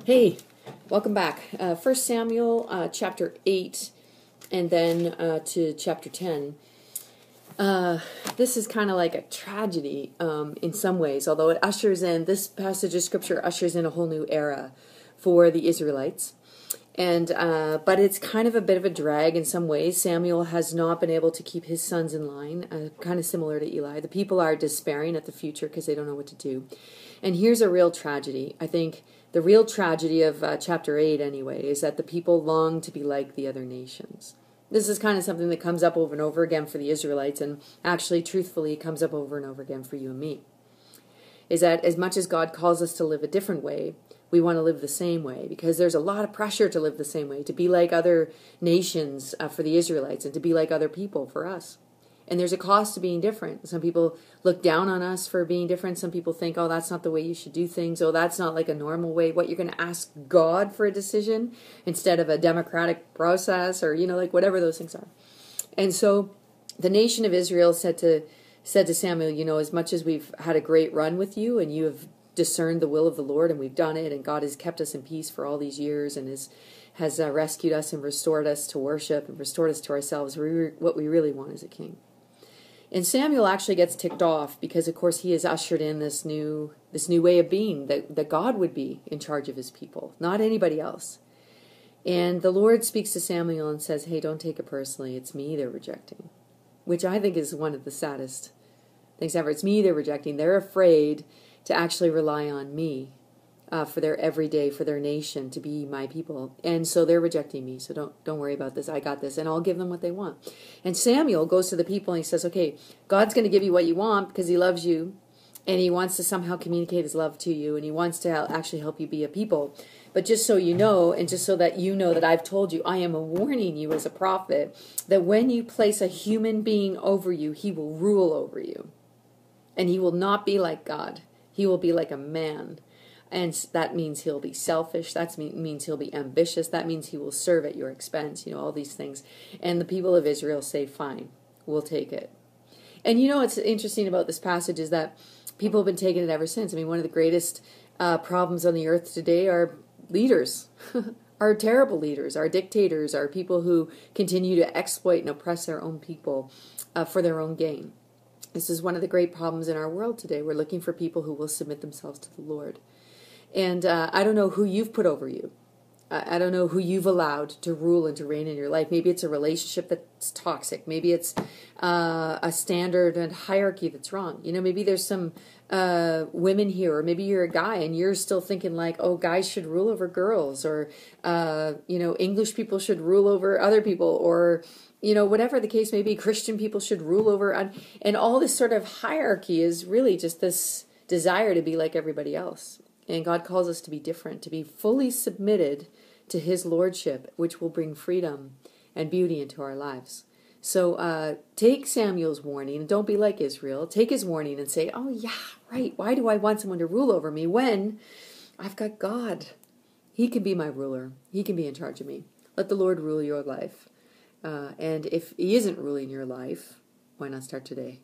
Hey, welcome back. 1 Samuel chapter 8 and then to chapter 10. This is kind of like a tragedy in some ways, although it ushers in, this passage of scripture ushers in a whole new era for the Israelites. And but it's kind of a bit of a drag in some ways. Samuel has not been able to keep his sons in line, kind of similar to Eli. The people are despairing at the future because they don't know what to do. And here's a real tragedy. I think the real tragedy of chapter 8, anyway, is that the people long to be like the other nations. This is kind of something that comes up over and over again for the Israelites, and actually, truthfully, comes up over and over again for you and me. Is that as much as God calls us to live a different way, we want to live the same way, because there's a lot of pressure to live the same way, to be like other nations for the Israelites, and to be like other people for us. And there's a cost to being different. Some people look down on us for being different. Some people think, oh, that's not the way you should do things. Oh, that's not like a normal way. What, you're going to ask God for a decision instead of a democratic process, or, like whatever those things are. And so the nation of Israel said to Samuel, as much as we've had a great run with you and you have discerned the will of the Lord and we've done it, and God has kept us in peace for all these years and has rescued us and restored us to worship and restored us to ourselves, what we really want is a king. And Samuel actually gets ticked off because, of course, he has ushered in this new way of being, that God would be in charge of his people, not anybody else. And the Lord speaks to Samuel and says, hey, don't take it personally. It's me they're rejecting, which I think is one of the saddest things ever. It's me they're rejecting. They're afraid to actually rely on me for their everyday, for their nation, to be my people. And so they're rejecting me. So don't worry about this. I got this. And I'll give them what they want. And Samuel goes to the people and he says, okay, God's going to give you what you want because he loves you. And he wants to somehow communicate his love to you. And he wants to actually help you be a people. But just so you know, and just so that you know that I've told you, I am warning you as a prophet that when you place a human being over you, he will rule over you. And he will not be like God. He will be like a man. And that means he'll be selfish. That means he'll be ambitious. That means he will serve at your expense. All these things. And the people of Israel say, fine, we'll take it. And what's interesting about this passage is that people have been taking it ever since. One of the greatest problems on the earth today are leaders, are terrible leaders, are dictators, are people who continue to exploit and oppress their own people for their own gain. This is one of the great problems in our world today. We're looking for people who will submit themselves to the Lord. And I don't know who you've put over you. I don't know who you've allowed to rule and to reign in your life. Maybe it's a relationship that's toxic. Maybe it's a standard and hierarchy that's wrong. Maybe there's some women here, or maybe you're a guy and you're still thinking like, oh, guys should rule over girls, or, English people should rule over other people, or, whatever the case may be, Christian people should rule over. And all this sort of hierarchy is really just this desire to be like everybody else. And God calls us to be different, to be fully submitted to his lordship, which will bring freedom and beauty into our lives. So take Samuel's warning, and don't be like Israel. Take his warning and say, oh yeah, right, why do I want someone to rule over me when I've got God? He can be my ruler. He can be in charge of me. Let the Lord rule your life. And if he isn't ruling your life, why not start today?